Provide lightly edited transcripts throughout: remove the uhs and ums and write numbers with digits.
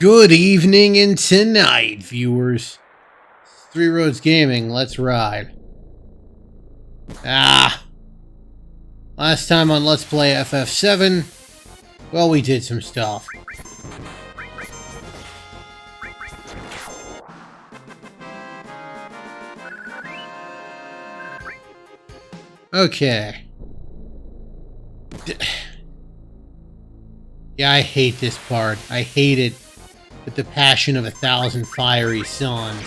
Good evening and tonight, viewers. Three Roads Gaming, let's ride. Last time on Let's Play FF7, well, we did some stuff. Okay. Yeah, I hate this part. I hate it with the passion of 1,000 fiery suns.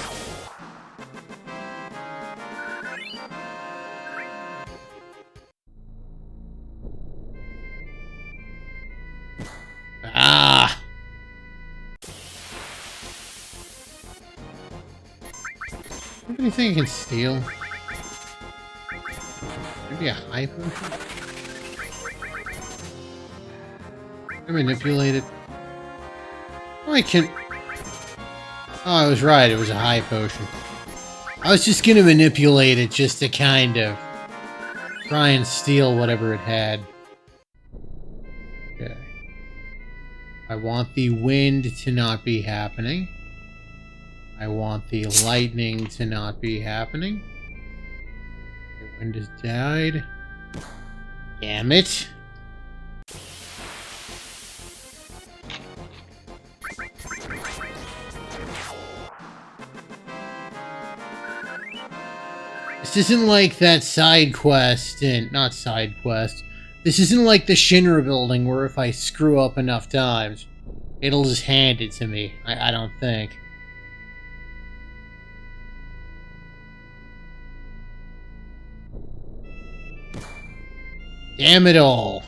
Anything you can steal? Maybe a high potion? I manipulate it. Oh, I can... Oh, I was right. It was a high potion. I was just gonna manipulate it just to kind of try and steal whatever it had. Okay. I want the wind to not be happening. I want the lightning to not be happening. The wind has died. Damn it. This isn't like that side quest in... Not side quest. This isn't like the Shinra building where if I screw up enough times, it'll just hand it to me. I don't think. Damn it all.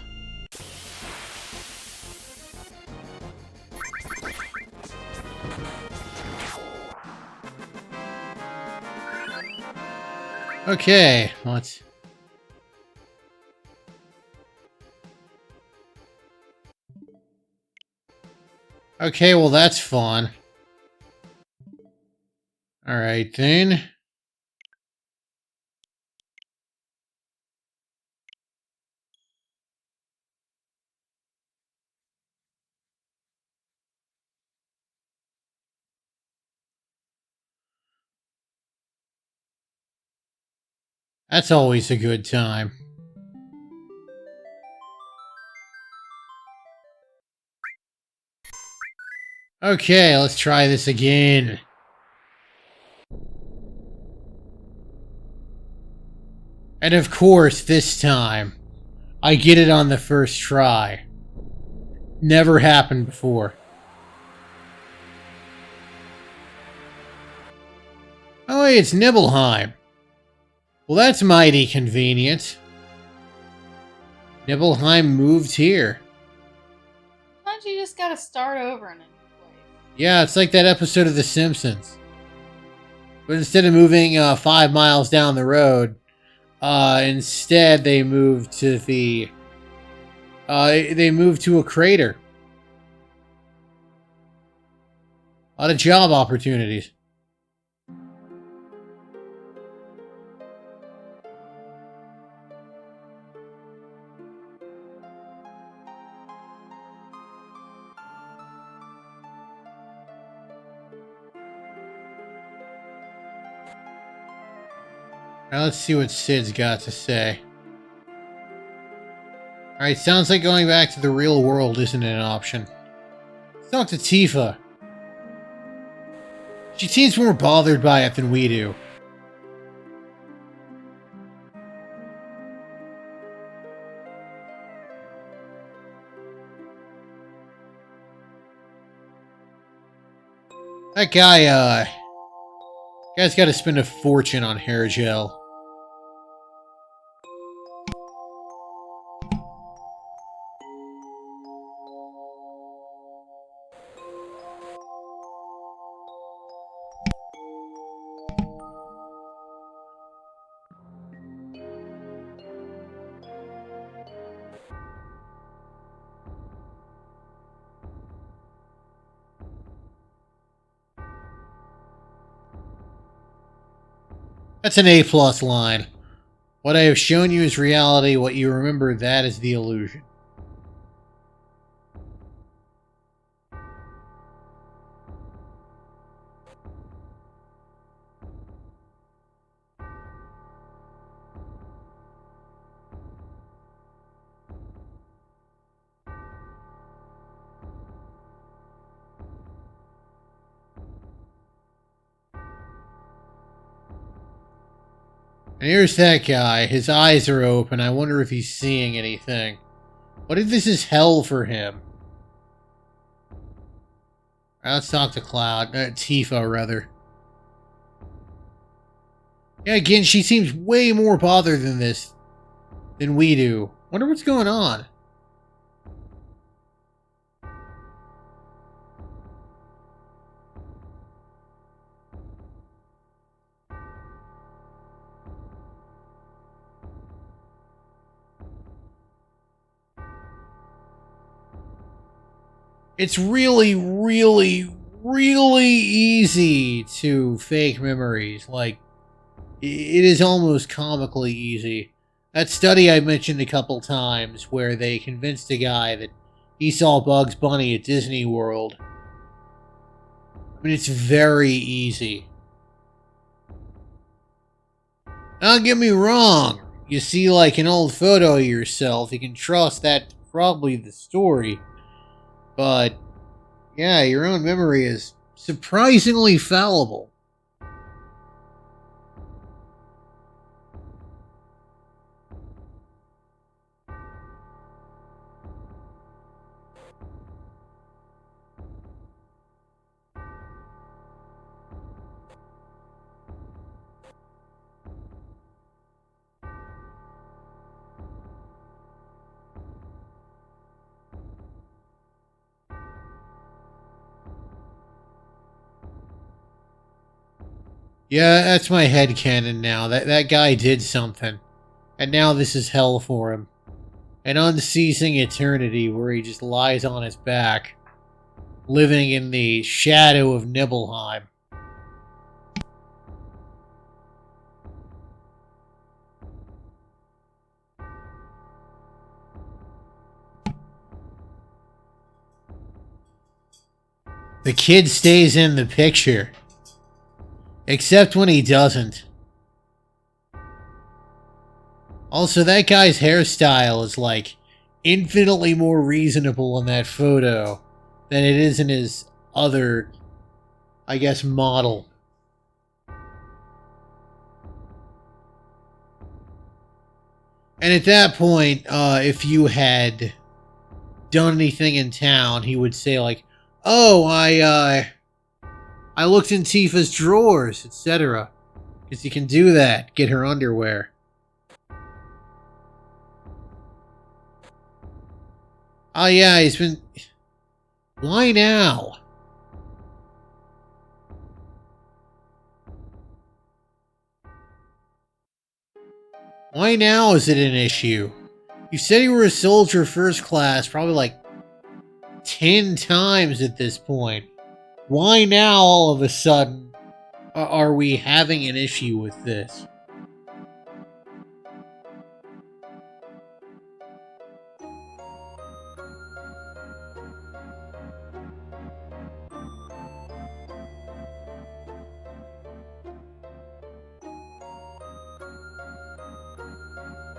Okay, let's... Okay, well that's fun. Alright then. That's always a good time. Okay, let's try this again. And of course, this time, I get it on the first try. Never happened before. Oh, hey, it's Nibelheim. Well, that's mighty convenient. Nibelheim moved here. Sometimes you just gotta start over in a new place. Yeah, it's like that episode of The Simpsons. But instead of moving 5 miles down the road, instead they moved to the... they moved to a crater. A lot of job opportunities. Now let's see what Sid's got to say. Alright, sounds like going back to the real world isn't an option. Let's talk to Tifa. She seems more bothered by it than we do. That guy's got to spend a fortune on hair gel. That's an A+ line. What I have shown you is reality. What you remember, that is the illusion. And here's that guy. His eyes are open. I wonder if he's seeing anything. What if this is hell for him? Alright, let's talk to Cloud. Tifa, rather. Yeah, again, she seems way more bothered than we do. Wonder what's going on. It's really, really, really easy to fake memories. Like, it is almost comically easy. That study I mentioned a couple times where they convinced a guy that he saw Bugs Bunny at Disney World. I mean, it's very easy. Don't get me wrong. You see, like, an old photo of yourself, you can trust that's probably the story. But, yeah, your own memory is surprisingly fallible. Yeah, that's my headcanon now. That guy did something. And now this is hell for him. An unceasing eternity where he just lies on his back, living in the shadow of Nibelheim. The kid stays in the picture. Except when he doesn't. Also, that guy's hairstyle is, like, infinitely more reasonable in that photo than it is in his other, I guess, model. And at that point, if you had done anything in town, he would say, like, oh, I looked in Tifa's drawers, etc. Because you can do that. Get her underwear. Oh yeah, he's been... Why now? Why now is it an issue? You said you were a soldier first class probably like 10 times at this point. Why now, all of a sudden, are we having an issue with this?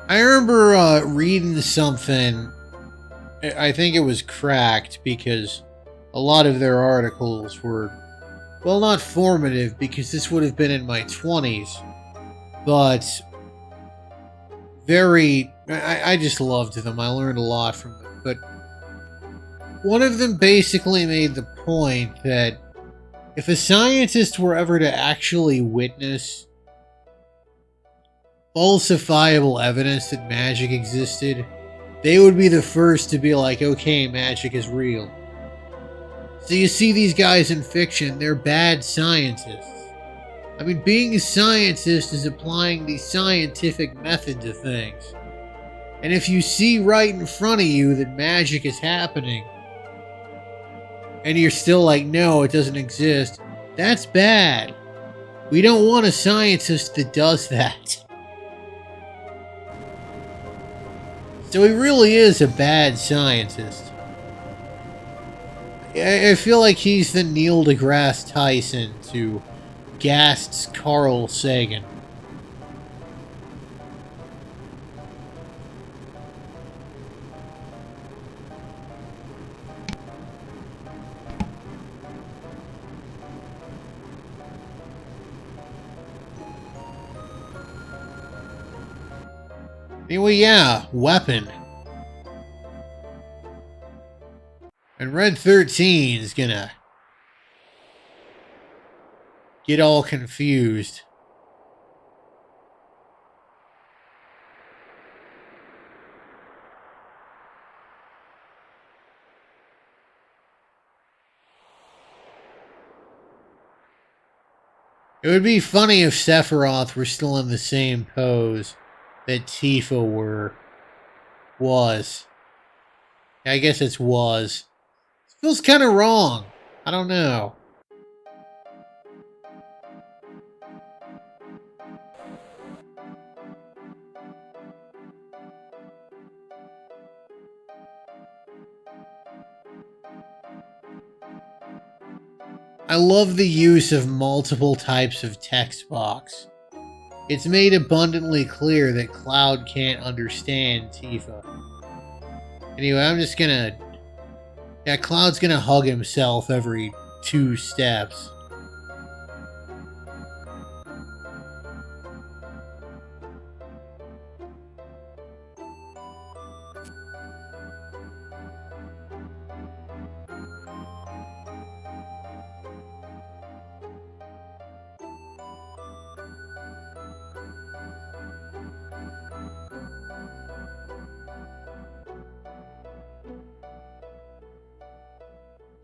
I remember reading something, I think it was Cracked, because a lot of their articles were, well, not formative, because this would have been in my 20s, but very, I just loved them. I learned a lot from them. But one of them basically made the point that if a scientist were ever to actually witness falsifiable evidence that magic existed, they would be the first to be like, okay, magic is real. So you see these guys in fiction, they're bad scientists. I mean, being a scientist is applying the scientific method to things. And if you see right in front of you that magic is happening, and you're still like, no, it doesn't exist, that's bad. We don't want a scientist that does that. So he really is a bad scientist. I feel like he's the Neil deGrasse Tyson to Gast's Carl Sagan. Anyway, yeah, weapon. And Red 13 is gonna get all confused. It would be funny if Sephiroth were still in the same pose that Tifa was. I guess it's was. It feels kind of wrong. I don't know. I love the use of multiple types of text box. It's made abundantly clear that Cloud can't understand Tifa. Anyway, I'm just gonna... Yeah, Cloud's gonna hug himself every 2 steps.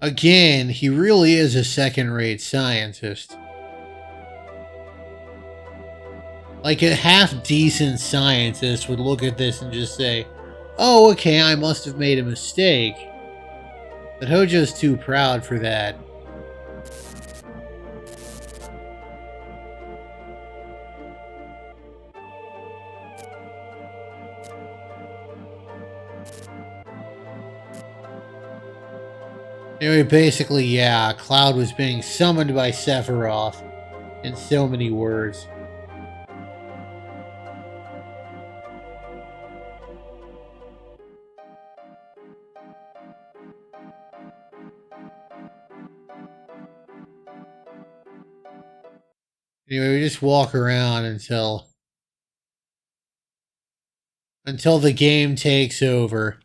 Again, he really is a second-rate scientist. Like a half-decent scientist would look at this and just say, oh, okay, I must have made a mistake. But Hojo's too proud for that. Anyway, basically, yeah, Cloud was being summoned by Sephiroth in so many words. Anyway, we just walk around until the game takes over.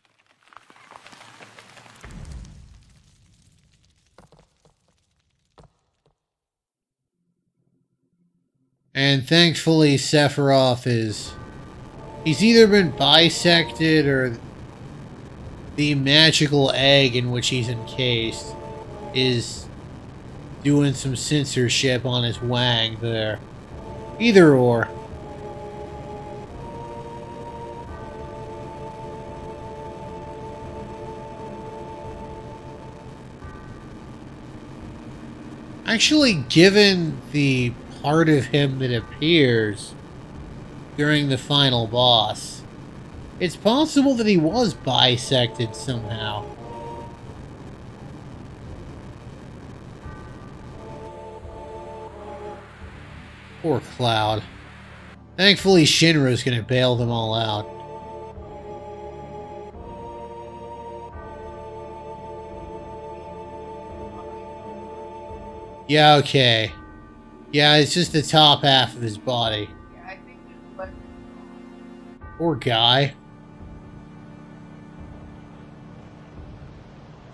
And thankfully, Sephiroth he's either been bisected or the magical egg in which he's encased is doing some censorship on his wang there. Either or. Actually, given the part of him that appears during the final boss, it's possible that he was bisected somehow. Poor Cloud. Thankfully, Shinra's gonna bail them all out. Yeah, okay. Yeah, it's just the top half of his body. Yeah, I think his leg is gone. Poor guy.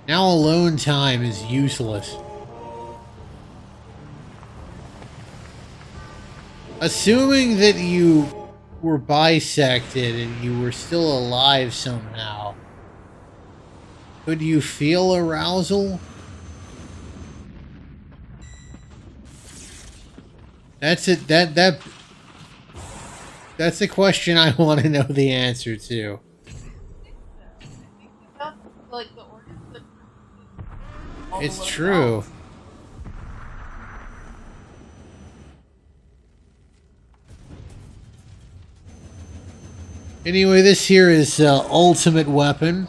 Now alone time is useless. Assuming that you were bisected and you were still alive somehow, could you feel arousal? That's it. That's a question I want to know the answer to. I think that's like the organs that all the It's way true. out. Anyway, this here is ultimate weapon.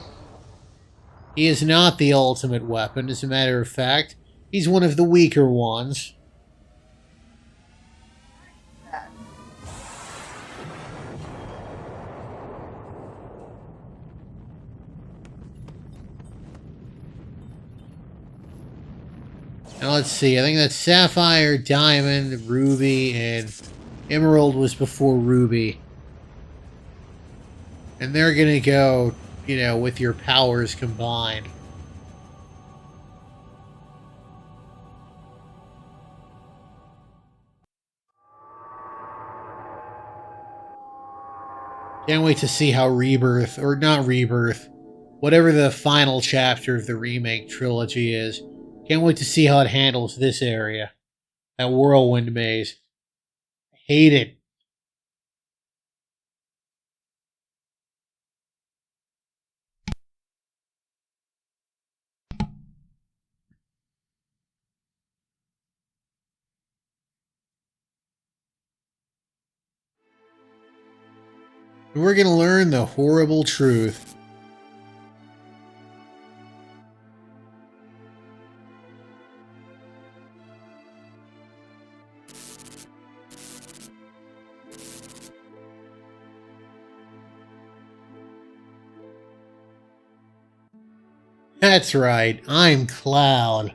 He is not the ultimate weapon, as a matter of fact. He's one of the weaker ones. Now let's see, I think that's Sapphire, Diamond, Ruby, and Emerald was before Ruby. And they're gonna go, you know, with your powers combined. Can't wait to see how Rebirth, or not Rebirth, whatever the final chapter of the remake trilogy is. Can't wait to see how it handles this area. That whirlwind maze. I hate it. We're gonna learn the horrible truth. That's right, I'm Cloud.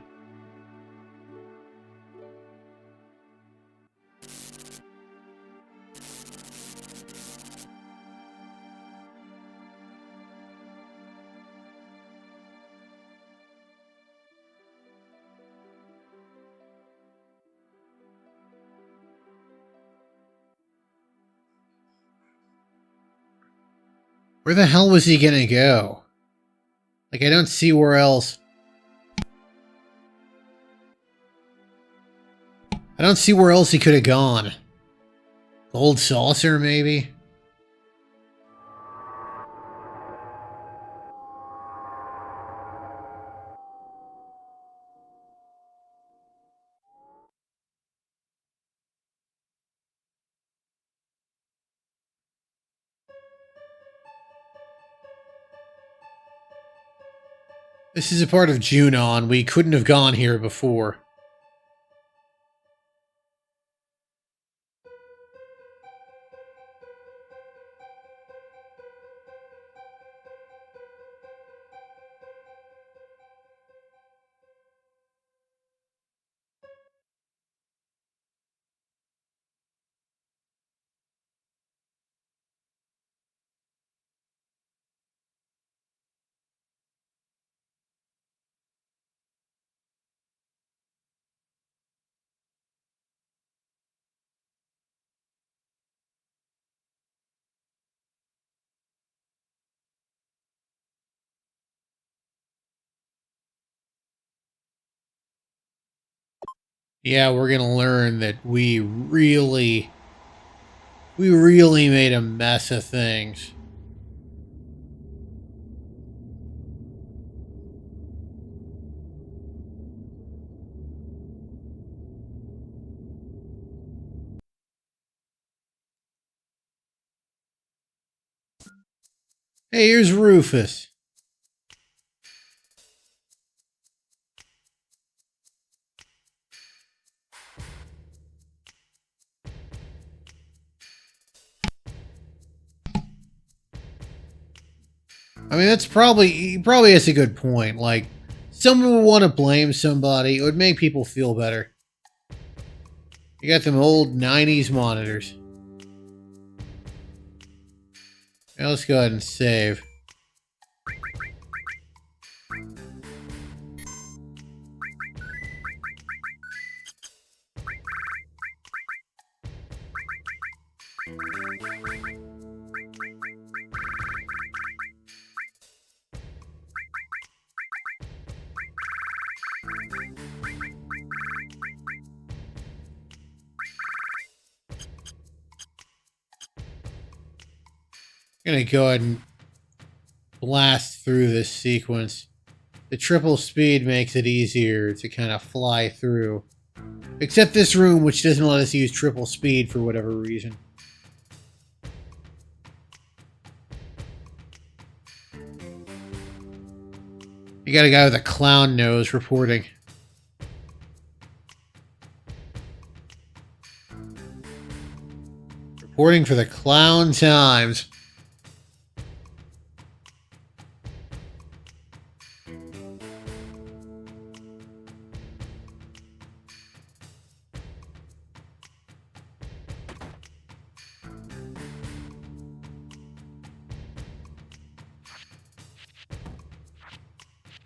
Where the hell was he gonna go? Like, I don't see where else. I don't see where else he could have gone. Gold saucer, maybe? This is a part of Junon. We couldn't have gone here before. Yeah, we're gonna learn that we really made a mess of things. Hey, here's Rufus. I mean, he probably has a good point. Like, someone would want to blame somebody. It would make people feel better. You got them old 90s monitors. Now let's go ahead and save. I'm gonna go ahead and blast through this sequence. The triple speed makes it easier to kind of fly through. Except this room, which doesn't let us use triple speed for whatever reason. You got a guy with a clown nose reporting. Reporting for the Clown Times.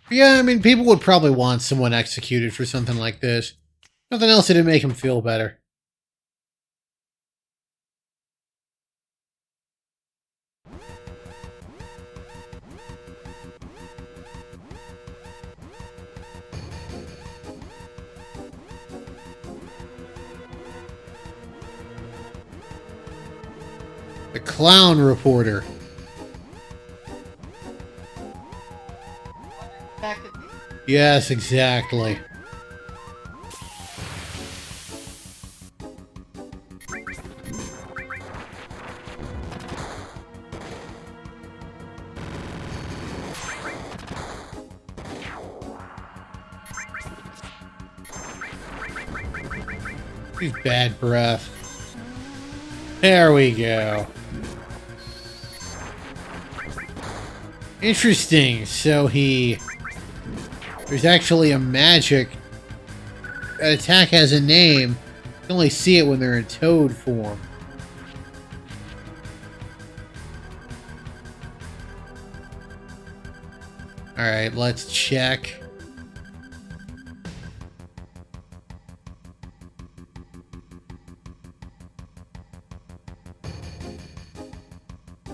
Yeah, I mean, people would probably want someone executed for something like this. Nothing else that'd make him feel better. The clown reporter. Back at the Yes, exactly. He's bad breath. There we go. Interesting. So there's actually a magic. That attack has a name. You can only see it when they're in toad form. Alright, let's check.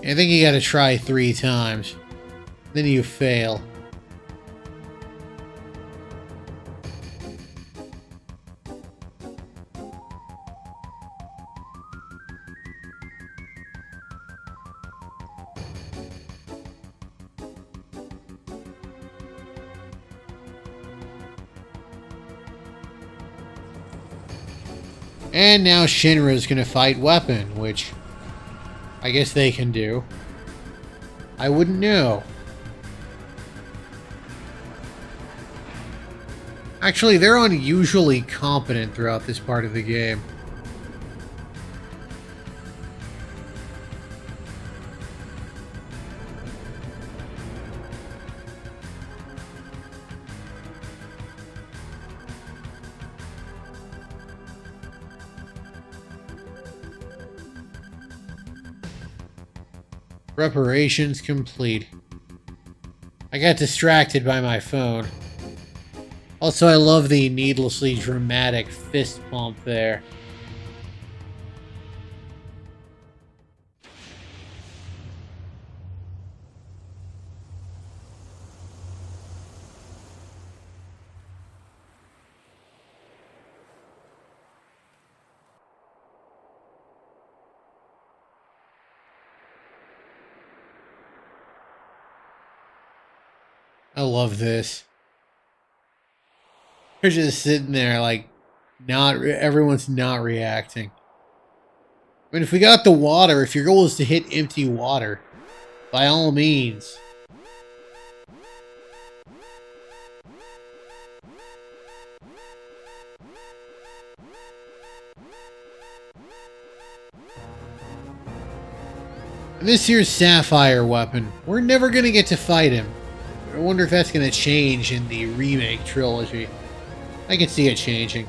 I think you gotta try 3 times. Then you fail. And now Shinra's gonna fight Weapon, which I guess they can do. I wouldn't know. Actually, they're unusually competent throughout this part of the game. Preparations complete. I got distracted by my phone. Also, I love the needlessly dramatic fist pump there. I love this. They're just sitting there like, everyone's not reacting. I mean, if we got the water, if your goal is to hit empty water, by all means. And this here's Sapphire Weapon. We're never gonna get to fight him. I wonder if that's gonna change in the remake trilogy. I can see it changing.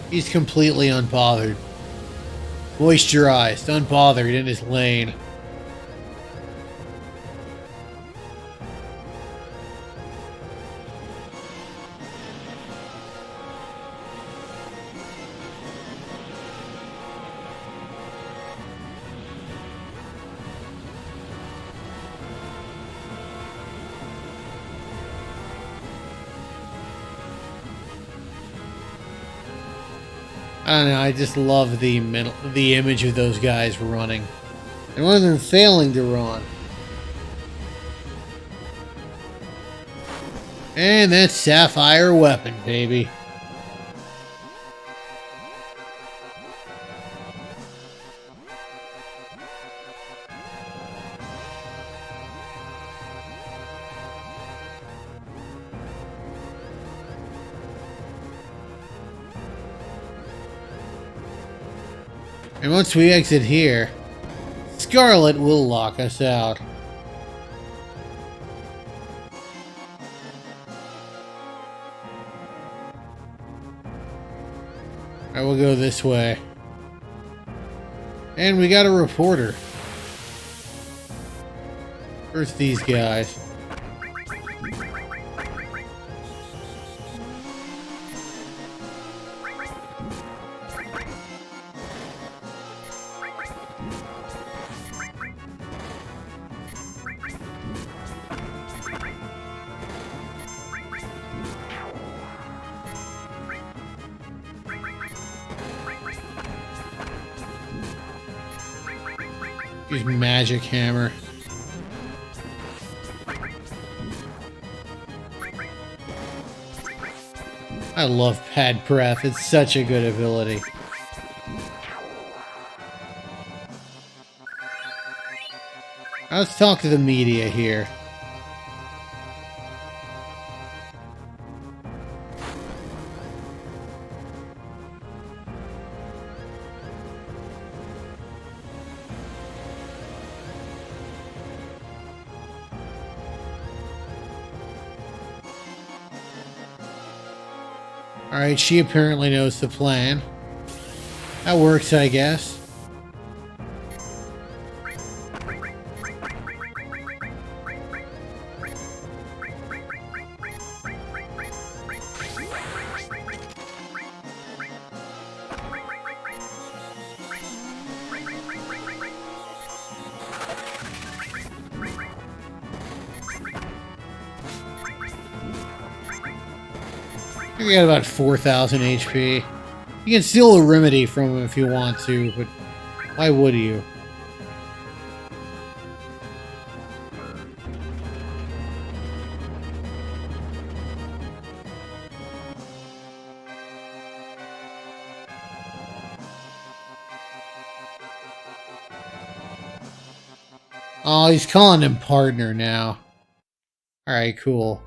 He's completely unbothered. Moisturized, unbothered, in his lane. I don't know, I just love the image of those guys running. And one of them failing to run. And that's Sapphire Weapon, baby. And once we exit here, Scarlet will lock us out. Alright, we'll go this way. And we got a reporter. Where's these guys? Use magic hammer. I love pad breath. It's such a good ability. Let's talk to the media here. Alright, she apparently knows the plan. That works, I guess. You got about 4,000 HP. You can steal a remedy from him if you want to, but why would you? Oh, he's calling him partner now. Alright, cool.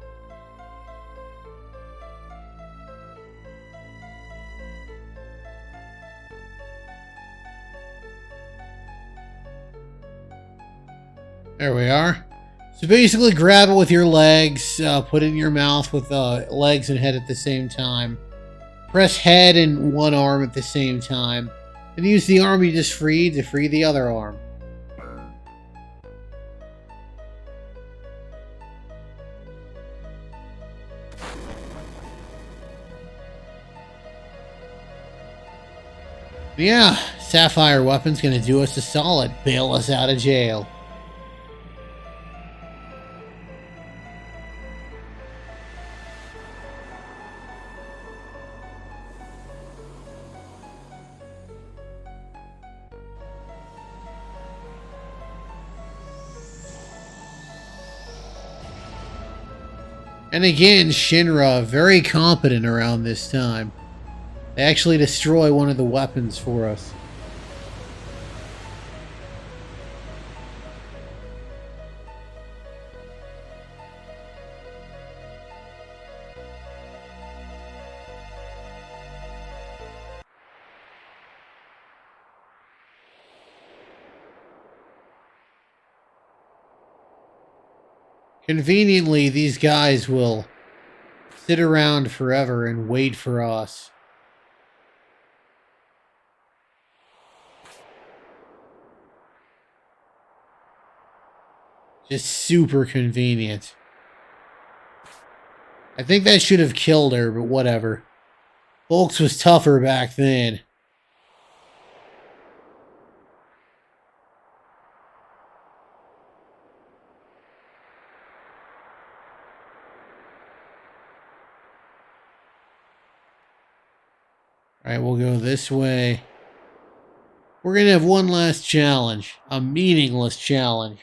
There we are. So basically grab it with your legs, put it in your mouth with legs and head at the same time. Press head and one arm at the same time. And use the arm you just freed to free the other arm. Yeah, Sapphire weapon's gonna do us a solid. Bail us out of jail. And again, Shinra, very competent around this time. They actually destroy one of the weapons for us. Conveniently, these guys will sit around forever and wait for us. Just super convenient. I think that should have killed her, but whatever. Folks was tougher back then. Alright, we'll go this way. We're gonna have one last challenge. A meaningless challenge.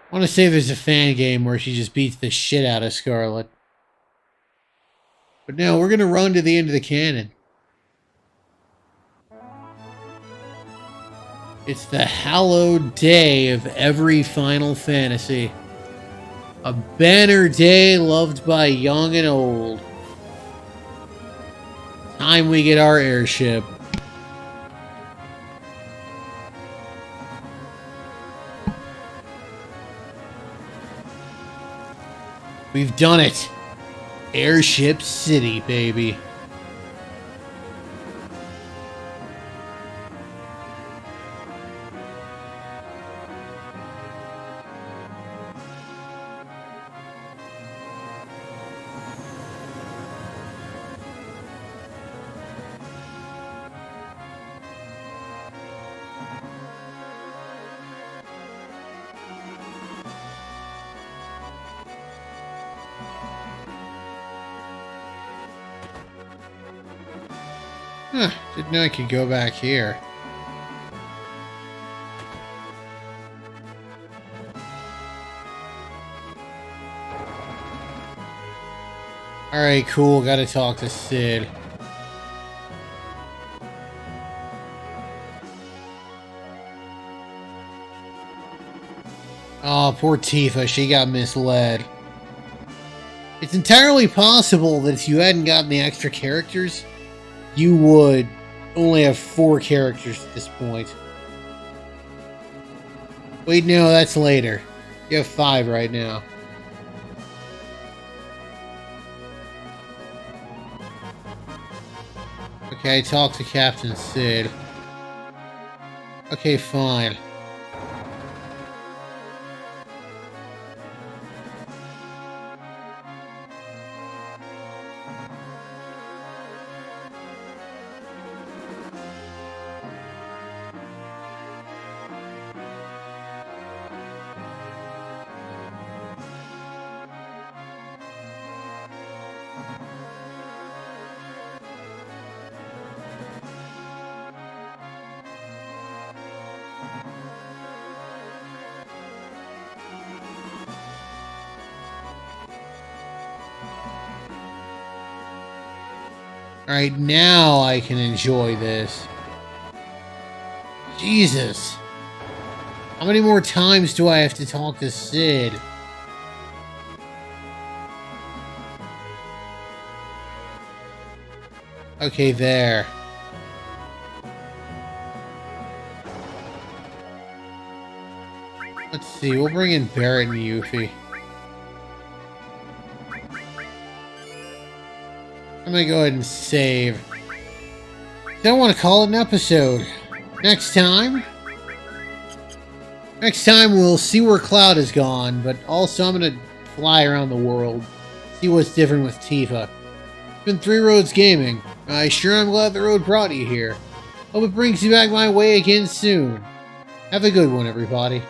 I want to say there's a fan game where she just beats the shit out of Scarlet. But no, we're going to run to the end of the canon. It's the hallowed day of every Final Fantasy. A banner day loved by young and old. time we get our airship. We've done it. Airship City, baby. Huh, didn't know I could go back here. Alright, cool. Gotta talk to Sid. Oh, poor Tifa. She got misled. It's entirely possible that if you hadn't gotten the extra characters, you would only have 4 characters at this point. Wait, no, that's later. You have 5 right now. Okay, talk to Captain Sid. Okay, fine. Alright, now I can enjoy this. Jesus. How many more times do I have to talk to Sid? Okay, there. Let's see, we'll bring in Barrett and Yuffie. I'm gonna go ahead and save. Don't want to call it an episode. Next time we'll see where Cloud has gone, but also I'm gonna fly around the world, see what's different with Tifa. It's been 3 Roads Gaming. I sure am glad the road brought you here. Hope it brings you back my way again soon. Have a good one, everybody.